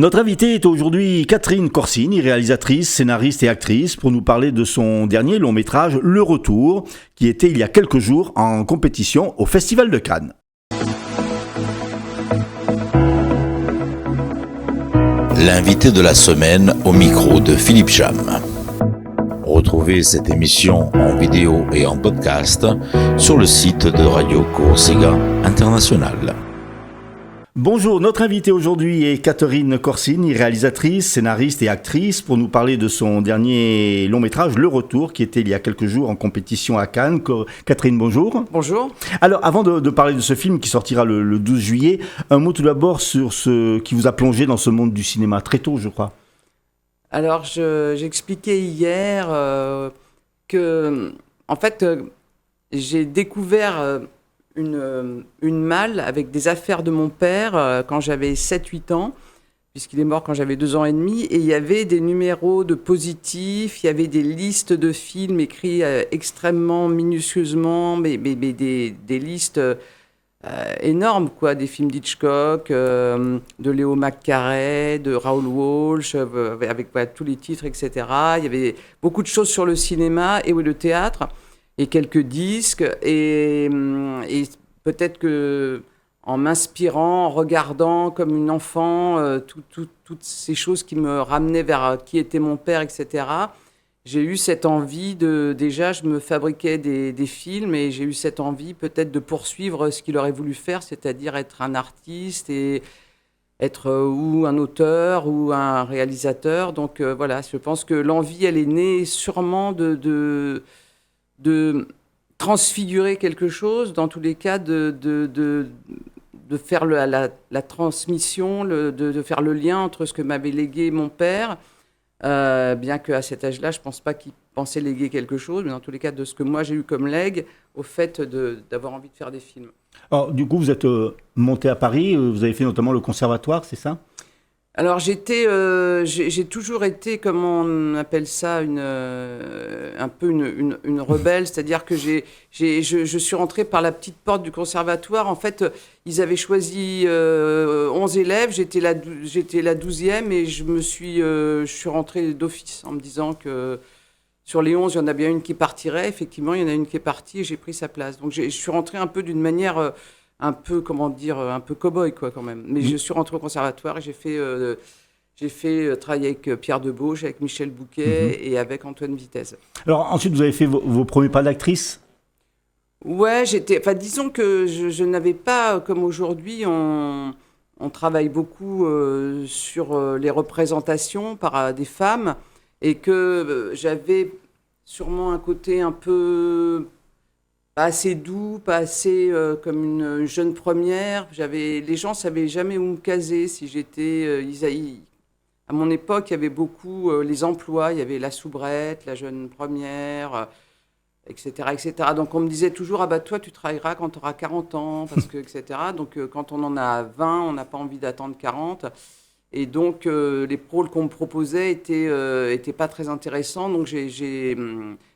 Notre invitée est aujourd'hui Catherine Corsini, réalisatrice, scénariste et actrice, pour nous parler de son dernier long métrage, Le Retour, qui était il y a quelques jours en compétition au Festival de Cannes. L'invité de la semaine au micro de Philippe Jam. Retrouvez cette émission en vidéo et en podcast sur le site de Radio Corsica International. Bonjour, notre invitée aujourd'hui est Catherine Corsini, réalisatrice, scénariste et actrice, pour nous parler de son dernier long métrage, Le Retour, qui était il y a quelques jours en compétition à Cannes. Catherine, bonjour. Bonjour. Alors, avant de parler de ce film qui sortira le 12 juillet, un mot tout d'abord sur ce qui vous a plongé dans ce monde du cinéma très tôt, je crois. Alors, j'expliquais hier que, en fait, j'ai découvert une malle avec des affaires de mon père quand j'avais 7-8 ans, puisqu'il est mort quand j'avais 2 ans et demi, et il y avait des numéros de positifs, il y avait des listes de films écrits extrêmement minutieusement, mais des listes énormes, quoi, des films d'Hitchcock, de Léo McCarey, de Raoul Walsh, avec tous les titres, etc. Il y avait beaucoup de choses sur le cinéma et le théâtre, et quelques disques, et peut-être que en m'inspirant, en regardant comme une enfant toutes ces choses qui me ramenaient vers qui était mon père, etc., j'ai eu cette envie déjà, je me fabriquais des films, et j'ai eu cette envie peut-être de poursuivre ce qu'il aurait voulu faire, c'est-à-dire être un artiste et être ou un auteur ou un réalisateur. Donc voilà, je pense que l'envie, elle est née sûrement de transfigurer quelque chose, dans tous les cas de faire la transmission, de faire le lien entre ce que m'avait légué mon père, bien qu'à cet âge-là, je ne pense pas qu'il pensait léguer quelque chose, mais dans tous les cas de ce que moi j'ai eu comme legs, au fait d'avoir envie de faire des films. Alors, du coup, vous êtes monté à Paris, vous avez fait notamment le conservatoire, c'est ça ? Alors j'ai toujours été, comme on appelle ça, un peu une rebelle, c'est-à-dire que je suis rentrée par la petite porte du conservatoire. En fait, ils avaient choisi 11 élèves, j'étais la 12e, et je suis rentrée d'office en me disant que sur les 11, il y en a bien une qui partirait. Effectivement, il y en a une qui est partie et j'ai pris sa place. Donc je suis rentrée un peu d'une manière un peu, comment dire, un peu cow-boy, quoi, quand même. Mais je suis rentrée au conservatoire et j'ai fait travailler avec Pierre Debauche, avec Michel Bouquet et avec Antoine Vitesse. Alors ensuite, vous avez fait vos premiers pas d'actrice ? Ouais, disons que je n'avais pas, comme aujourd'hui, on travaille beaucoup sur les représentations par des femmes, et que j'avais sûrement un côté un peu pas assez doux, pas assez comme une jeune première. Les gens ne savaient jamais où me caser. Si j'étais... à mon époque, il y avait beaucoup les emplois. Il y avait la soubrette, la jeune première, etc., etc. Donc on me disait toujours, ah bah toi tu travailleras quand tu auras 40 ans, parce que, etc. Donc quand on en a 20, on n'a pas envie d'attendre 40. Et donc les rôles qu'on me proposait étaient pas très intéressants. Donc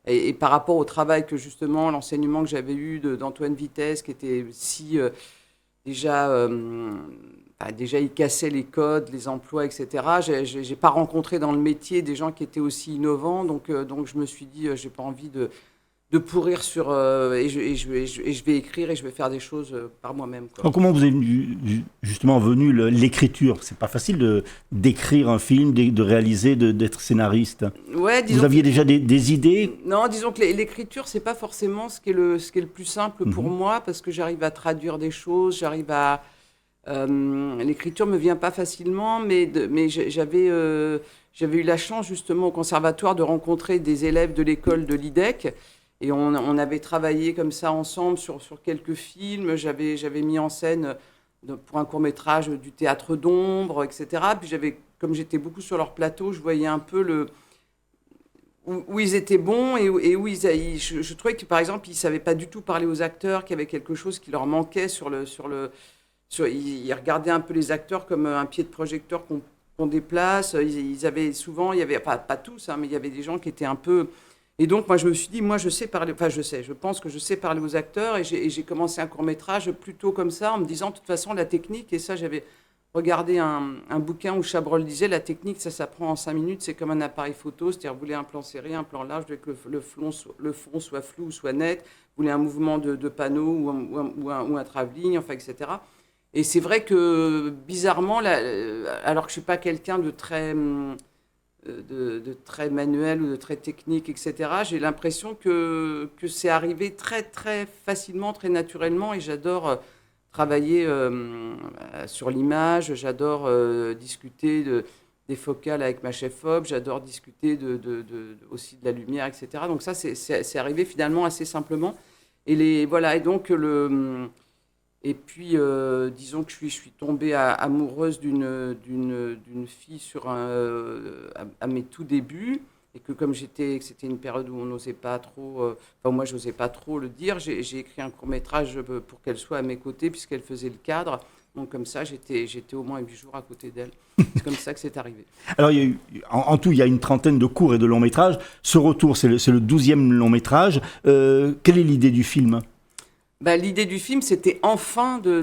et par rapport au travail que justement, l'enseignement que j'avais eu d'Antoine Vitesse, qui était déjà il cassait les codes, les emplois, etc. J'ai pas rencontré dans le métier des gens qui étaient aussi innovants. Donc je me suis dit, j'ai pas envie de pourrir et je vais écrire et je vais faire des choses par moi-même, quoi. Alors, comment vous êtes justement venu l'écriture ? C'est pas facile d'écrire un film, de réaliser, d'être scénariste. Ouais, vous aviez déjà des idées ? Non, disons que l'écriture, c'est pas forcément ce qui est le plus simple pour moi, parce que j'arrive à traduire des choses, l'écriture me vient pas facilement, mais j'avais eu la chance justement au conservatoire de rencontrer des élèves de l'école de l'IDEC. Et on avait travaillé comme ça ensemble sur quelques films. J'avais mis en scène pour un court-métrage du théâtre d'ombre, etc. Puis comme j'étais beaucoup sur leur plateau, je voyais un peu où ils étaient bons et où je trouvais que, par exemple, ils ne savaient pas du tout parler aux acteurs, qu'il y avait quelque chose qui leur manquait ils regardaient un peu les acteurs comme un pied de projecteur qu'on déplace. Ils avaient souvent, pas tous, hein, mais il y avait des gens qui étaient un peu... Et donc, moi, je me suis dit, moi, je pense que je sais parler aux acteurs, et j'ai commencé un court-métrage plutôt comme ça, en me disant, de toute façon, la technique, et ça, j'avais regardé un bouquin où Chabrol disait la technique, ça s'apprend en 5 minutes, c'est comme un appareil photo, c'est-à-dire vous voulez un plan serré, un plan large, que le fond soit flou ou soit net, vous voulez un mouvement de panneau ou un travelling, enfin, etc. Et c'est vrai que bizarrement, alors que je ne suis pas quelqu'un de très manuel ou de très technique, etc., j'ai l'impression que c'est arrivé très, très facilement, très naturellement, et j'adore travailler sur l'image, j'adore discuter des focales avec ma chef-op, j'adore discuter aussi de la lumière, etc. Donc ça, c'est arrivé finalement assez simplement. Voilà, et donc et puis, disons que je suis tombée amoureuse d'une fille à mes tout débuts, et que comme c'était une période où on n'osait pas trop, moi je n'osais pas trop le dire, j'ai écrit un court-métrage pour qu'elle soit à mes côtés, puisqu'elle faisait le cadre. Donc comme ça, j'étais au moins 8 jours à côté d'elle. C'est comme ça que c'est arrivé. Alors, en tout, il y a une trentaine de courts et de longs métrages. Ce retour, c'est le 12e long métrage. Quelle est l'idée du film ? L'idée du film, c'était enfin de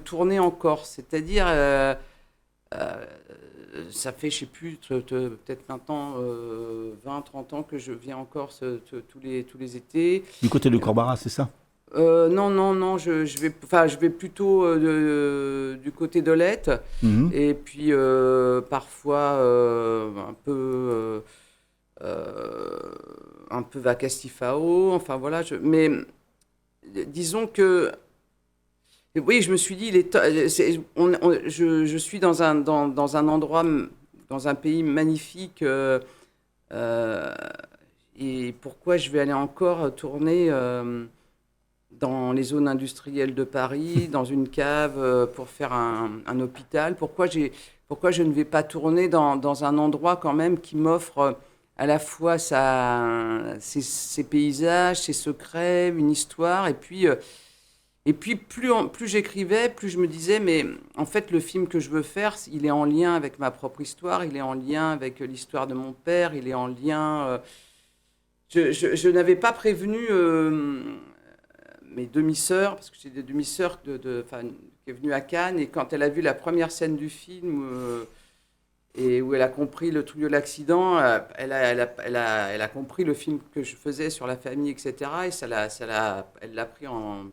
tourner en Corse. C'est-à-dire, ça fait, je ne sais plus, peut-être maintenant 20, 30 ans que je viens en Corse tous les étés. Du côté de Corbara, c'est ça ? Non, je vais plutôt du côté d'Olette. Mmh. Et puis, parfois, un peu Vacastifao, enfin voilà. Mais disons que, oui, je me suis dit, je suis dans un endroit, dans un pays magnifique, et pourquoi je vais aller encore tourner dans les zones industrielles de Paris, dans une cave pour faire un hôpital. Pourquoi je ne vais pas tourner dans un endroit quand même qui m'offre à la fois ses paysages, ses secrets, une histoire, et puis plus j'écrivais, plus je me disais, mais en fait, le film que je veux faire, il est en lien avec ma propre histoire, il est en lien avec l'histoire de mon père, il est en lien... Je n'avais pas prévenu mes demi-sœurs, parce que j'ai des demi-sœurs qui est venue à Cannes, et quand elle a vu la première scène du film... et où elle a compris le truc de l'accident, elle a compris le film que je faisais sur la famille, etc. Et elle l'a pris en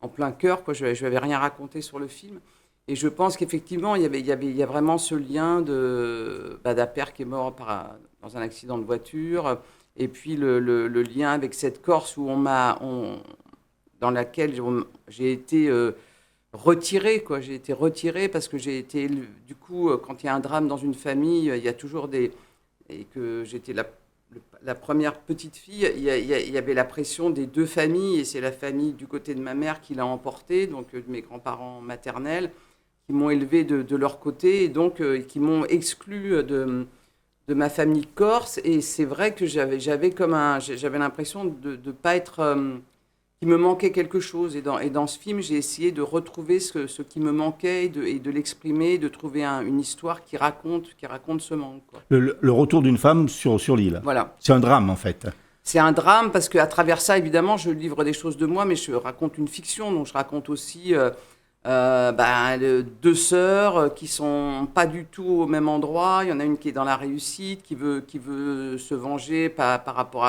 plein cœur, quoi. Je lui avais rien raconté sur le film. Et je pense qu'effectivement, il y a vraiment ce lien d'un père qui est mort dans un accident de voiture, et puis le lien avec cette Corse dans laquelle j'ai été... retirée, quoi. J'ai été retirée parce que j'ai été... Du coup, quand il y a un drame dans une famille, il y a toujours et que j'étais la première petite fille, il y avait la pression des deux familles, et c'est la famille du côté de ma mère qui l'a emportée, donc de mes grands-parents maternels, qui m'ont élevée de leur côté, et donc qui m'ont exclue de ma famille corse. Et c'est vrai que j'avais l'impression de ne pas être... il me manquait quelque chose. Et dans ce film, j'ai essayé de retrouver ce qui me manquait et de l'exprimer, de trouver une histoire qui raconte ce manque, quoi. Le retour d'une femme sur l'île. Voilà. C'est un drame, en fait. C'est un drame parce qu'à travers ça, évidemment, je livre des choses de moi, mais je raconte une fiction. Donc, je raconte aussi deux sœurs qui sont pas du tout au même endroit. Il y en a une qui est dans la réussite, qui veut se venger par rapport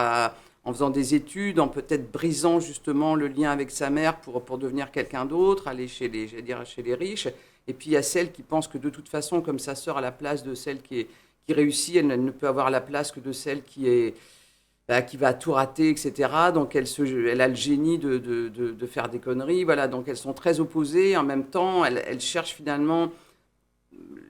en faisant des études, en peut-être brisant justement le lien avec sa mère pour devenir quelqu'un d'autre, aller chez les riches. Et puis il y a celle qui pense que de toute façon, comme sa sœur a la place de celle qui réussit, elle ne peut avoir la place que de celle qui va tout rater, etc. Donc elle a le génie de faire des conneries. Voilà, donc elles sont très opposées. En même temps, elles cherchent finalement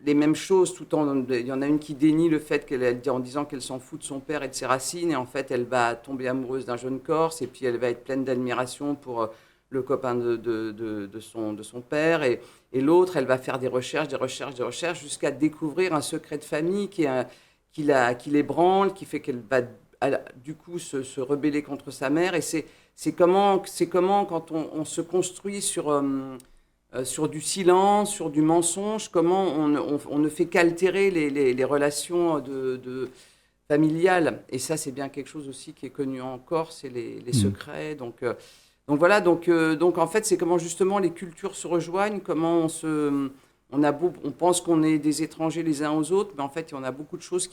les mêmes choses, il y en a une qui dénie le fait en disant qu'elle s'en fout de son père et de ses racines, et en fait elle va tomber amoureuse d'un jeune Corse, et puis elle va être pleine d'admiration pour le copain de son père, et l'autre, elle va faire des recherches, jusqu'à découvrir un secret de famille qui l'ébranle, qui fait qu'elle va du coup se rebeller contre sa mère. Et c'est comment quand on se construit sur du silence, sur du mensonge, comment on ne fait qu'altérer les relations familiales. Et ça, c'est bien quelque chose aussi qui est connu en Corse, c'est les secrets. Donc Donc voilà, donc en fait, c'est comment justement les cultures se rejoignent, comment on pense qu'on est des étrangers les uns aux autres, mais en fait, il y en a beaucoup de choses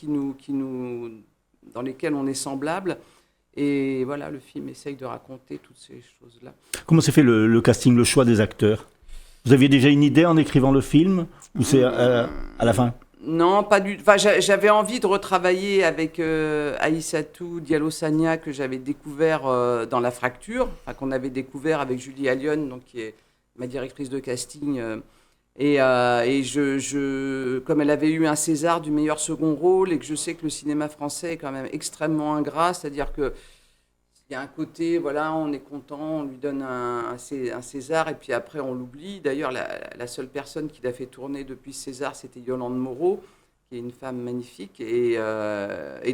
dans lesquelles on est semblables. Et voilà, le film essaye de raconter toutes ces choses-là. Comment s'est fait le casting, le choix des acteurs? Vous aviez déjà une idée en écrivant le film ou c'est à la fin? Non, pas du tout. Enfin, j'avais envie de retravailler avec Aïssatou Diallo Sagna que j'avais découvert dans La Fracture, enfin, qu'on avait découvert avec Julie Allione, donc qui est ma directrice de casting. Et comme elle avait eu un César du meilleur second rôle et que je sais que le cinéma français est quand même extrêmement ingrat, c'est-à-dire que il y a un côté, voilà, on est content, on lui donne un César et puis après on l'oublie. D'ailleurs, la seule personne qui l'a fait tourner depuis César, c'était Yolande Moreau, qui est une femme magnifique. Et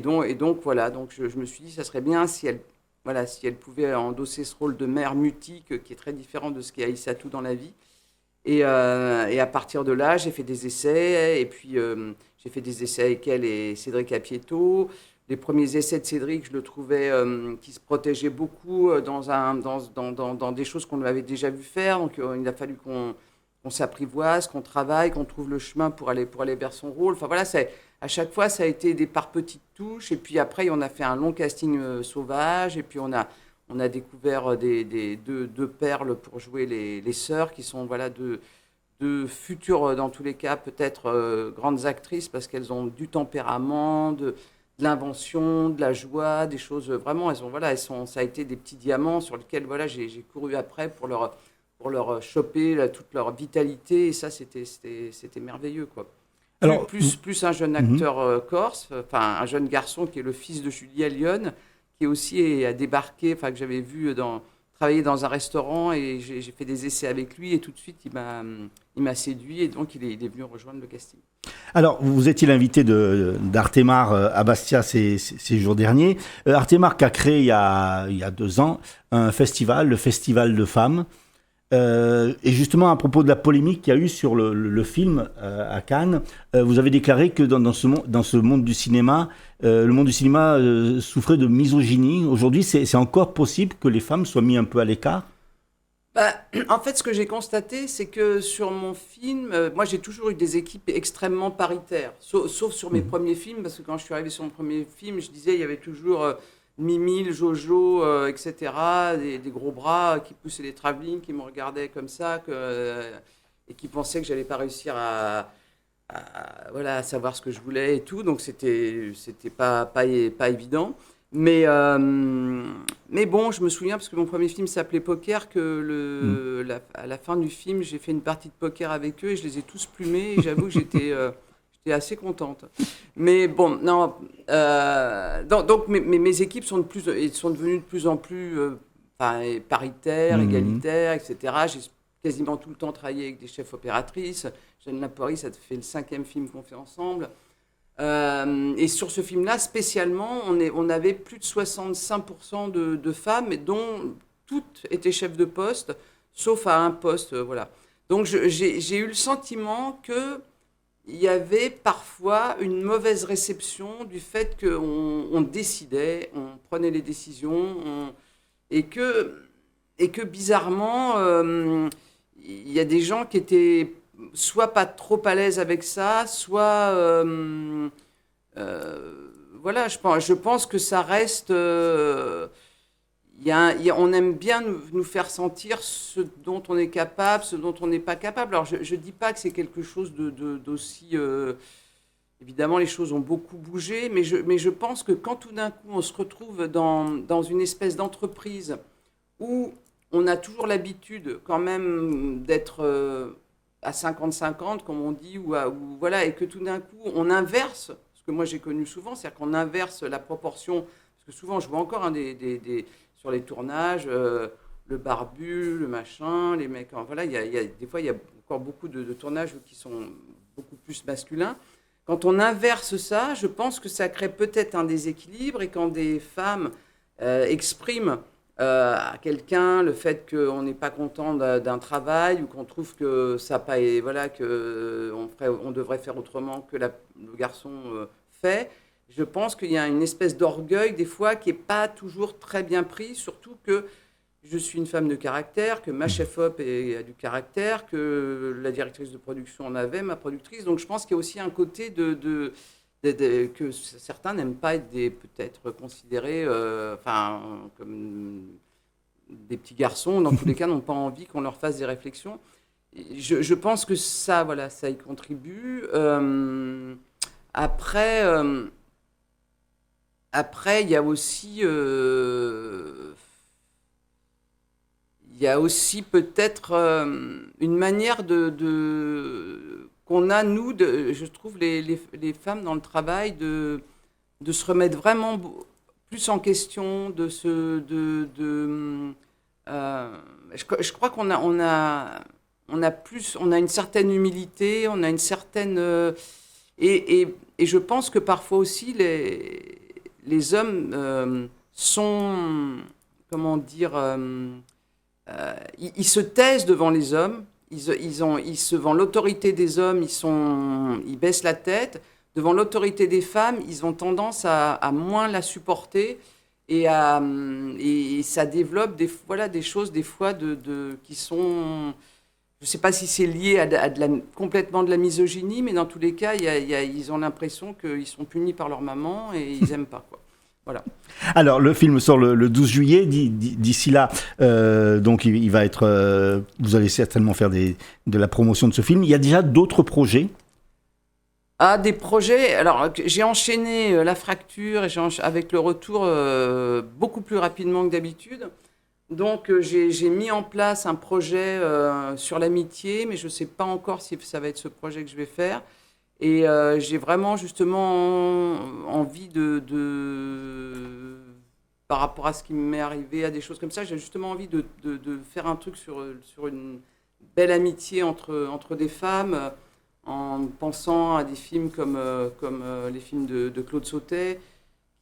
donc voilà, donc je me suis dit, ça serait bien si elle pouvait endosser ce rôle de mère mutique qui est très différent de ce qu'est Aïssatou dans la vie. Et à partir de là, j'ai fait des essais. Et puis, j'ai fait des essais avec elle et Cédric Apieto. Les premiers essais de Cédric, je le trouvais qui se protégeait beaucoup dans des choses qu'on lui avait déjà vu faire. Donc, il a fallu qu'on s'apprivoise, qu'on travaille, qu'on trouve le chemin pour aller vers son rôle. Enfin, voilà, à chaque fois, ça a été par petites touches. Et puis après, on a fait un long casting sauvage. Et puis, on a découvert deux perles pour jouer les sœurs, qui sont voilà, deux futures, dans tous les cas, peut-être grandes actrices, parce qu'elles ont du tempérament, de l'invention, de la joie, des choses vraiment, ça a été des petits diamants sur lesquels voilà, j'ai couru après pour leur choper toute leur vitalité, et ça c'était merveilleux, quoi. Alors, plus un jeune acteur corse, enfin un jeune garçon qui est le fils de Julie Allione, qui aussi a débarqué, enfin que j'avais vu travailler dans un restaurant, et j'ai fait des essais avec lui, et tout de suite il m'a séduit, et donc il est venu rejoindre le casting. Alors, vous étiez l'invité d'Artemar à Bastia ces jours derniers. Artemar qui a créé il y a 2 ans un festival, le Festival de Femmes. Et justement, à propos de la polémique qu'il y a eu sur le film à Cannes, vous avez déclaré que dans ce monde du cinéma, le monde du cinéma souffrait de misogynie. Aujourd'hui, c'est encore possible que les femmes soient mises un peu à l'écart? En fait, ce que j'ai constaté, c'est que sur mon film, moi j'ai toujours eu des équipes extrêmement paritaires, sauf sur mes premiers films, parce que quand je suis arrivé sur mon premier film, je disais il y avait toujours Mimi, le Jojo, etc., des gros bras qui poussaient les travelling, qui me regardaient comme ça, et qui pensaient que j'allais pas réussir à savoir ce que je voulais et tout, donc c'était pas évident. Mais bon, je me souviens, parce que mon premier film s'appelait Poker, que à la fin du film, j'ai fait une partie de poker avec eux et je les ai tous plumés, et j'avoue que j'étais assez contente. Mais bon, non. Donc mes équipes sont devenues de plus en plus paritaires, égalitaires, etc. J'ai quasiment tout le temps travaillé avec des chefs opératrices. Jeanne Lapori, ça fait le 5e film qu'on fait ensemble. Et sur ce film-là, spécialement, on avait plus de 65% de femmes, dont toutes étaient chefs de poste, sauf à un poste, voilà. Donc j'ai eu le sentiment qu'il y avait parfois une mauvaise réception du fait qu'on décidait, on prenait les décisions, et que bizarrement, il y a des gens qui étaient soit pas trop à l'aise avec ça, soit voilà, je pense que ça reste. On aime bien nous faire sentir ce dont on est capable, ce dont on n'est pas capable. Alors je dis pas que c'est quelque chose d'aussi. Évidemment, les choses ont beaucoup bougé, mais je pense que quand tout d'un coup on se retrouve dans une espèce d'entreprise où on a toujours l'habitude quand même d'être à 50-50, comme on dit, ou voilà, et que tout d'un coup, on inverse, ce que moi j'ai connu souvent, c'est-à-dire qu'on inverse la proportion, parce que souvent, je vois encore sur les tournages, le barbu, le machin, les mecs, voilà, des fois, il y a encore beaucoup de tournages qui sont beaucoup plus masculins. Quand on inverse ça, je pense que ça crée peut-être un déséquilibre, et quand des femmes expriment à quelqu'un le fait qu'on n'est pas content d'un travail, ou qu'on trouve que ça pas, voilà, que on devrait faire autrement que le garçon fait, je pense qu'il y a une espèce d'orgueil des fois qui est pas toujours très bien pris, surtout que je suis une femme de caractère, que ma chef-op a du caractère, que la directrice de production en avait, ma productrice. Donc je pense qu'il y a aussi un côté que certains n'aiment pas être peut-être considérés comme des petits garçons, dans tous les cas, n'ont pas envie qu'on leur fasse des réflexions. Je pense que ça y contribue. Après, il y a aussi peut-être une manière qu'on a, nous, je trouve, les femmes dans le travail, de se remettre vraiment plus en question, je crois qu'on a une certaine humilité, on a une certaine... et je pense que parfois aussi, les hommes sont... Comment dire... ils se taisent devant les hommes, ils se devant l'autorité des hommes, ils baissent la tête. Devant l'autorité des femmes, ils ont tendance à moins la supporter et ça développe des choses des fois qui sont... Je ne sais pas si c'est lié à complètement de la misogynie, mais dans tous les cas, ils ont l'impression qu'ils sont punis par leur maman et ils n'aiment pas, quoi. Voilà. Alors, le film sort le 12 juillet. D'ici là, donc il va être... vous allez certainement faire de la promotion de ce film. Il y a déjà d'autres projets ? Des projets. Alors, j'ai enchaîné La Fracture et avec le retour beaucoup plus rapidement que d'habitude. Donc, j'ai mis en place un projet sur l'amitié, mais je ne sais pas encore si ça va être ce projet que je vais faire. Et j'ai vraiment, justement, envie par rapport à ce qui m'est arrivé, à des choses comme ça, j'ai justement envie de faire un truc sur une belle amitié entre des femmes, en pensant à des films comme les films de Claude Sautet,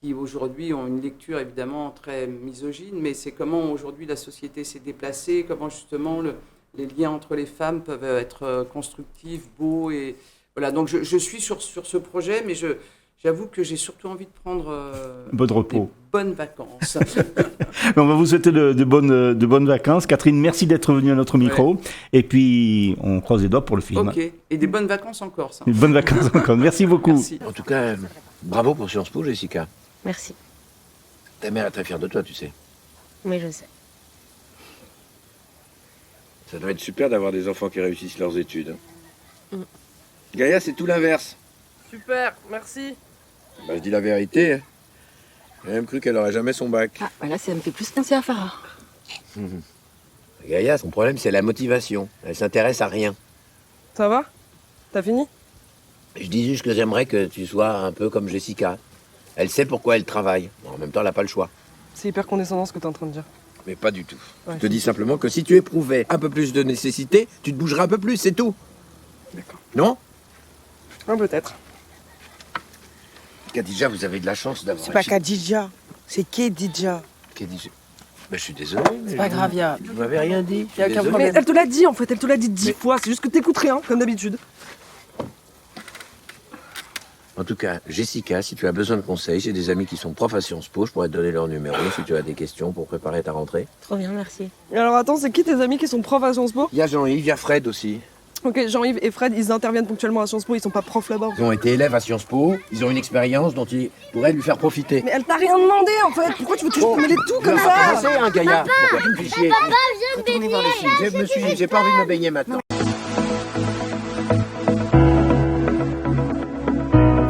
qui aujourd'hui ont une lecture évidemment très misogyne, mais c'est comment aujourd'hui la société s'est déplacée, comment justement les liens entre les femmes peuvent être constructifs, beaux. Et voilà, donc je suis sur ce projet, mais j'avoue que j'ai surtout envie de prendre bon repos. Des bonnes vacances. On va vous souhaiter de bonnes vacances. Catherine, merci d'être venue à notre micro. Ouais. Et puis, on croise les doigts pour le film. Ok, et des bonnes vacances en Corse. Des bonnes vacances encore. Merci beaucoup. Merci. En tout cas, bravo pour Sciences Po, Jessica. Merci. Ta mère est très fière de toi, tu sais. Oui, je sais. Ça doit être super d'avoir des enfants qui réussissent leurs études. Gaïa, c'est tout l'inverse. Super, merci. Je dis la vérité. J'ai même cru qu'elle aurait jamais son bac. Là, ça me fait plus penser à Farah. Gaïa, son problème, c'est la motivation. Elle s'intéresse à rien. Ça va ? T'as fini ? Je dis juste que j'aimerais que tu sois un peu comme Jessica. Elle sait pourquoi elle travaille. En même temps, elle n'a pas le choix. C'est hyper condescendant ce que t'es en train de dire. Mais pas du tout. Ouais. Je te dis simplement que si tu éprouvais un peu plus de nécessité, tu te bougeras un peu plus, c'est tout. D'accord. Non ? Peut-être. Khadija, vous avez de la chance d'avoir... C'est pas Khadija, c'est Khadija. Khadija. Je suis désolé. C'est pas grave, Vous m'avez rien dit. Y a aucun problème. Mais elle te l'a dit en fait, elle te l'a dit 10 fois, c'est juste que t'écoutes rien, comme d'habitude. En tout cas, Jessica, si tu as besoin de conseils, j'ai des amis qui sont profs à Sciences Po, je pourrais te donner leur numéro si tu as des questions pour préparer ta rentrée. Trop bien, merci. Et alors attends, c'est qui tes amis qui sont profs à Sciences Po ? Il y a Jean-Yves, il y a Fred aussi. Ok, Jean-Yves et Fred, ils interviennent ponctuellement à Sciences Po, ils sont pas profs là-bas. Ils ont été élèves à Sciences Po, ils ont une expérience dont ils pourraient lui faire profiter. Mais elle t'a rien demandé en fait, pourquoi tu veux toujours mêler tout comme ça ? C'est un Gaïa, pourquoi tu me fais chier ? Papa, je veux me baigner. J'ai pas envie de me baigner maintenant.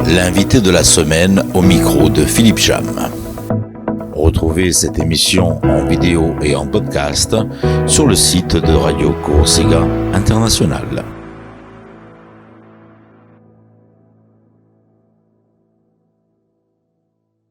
L'invité de la semaine au micro de Philippe Cham. Retrouvez cette émission en vidéo et en podcast sur le site de Radio Corsica International.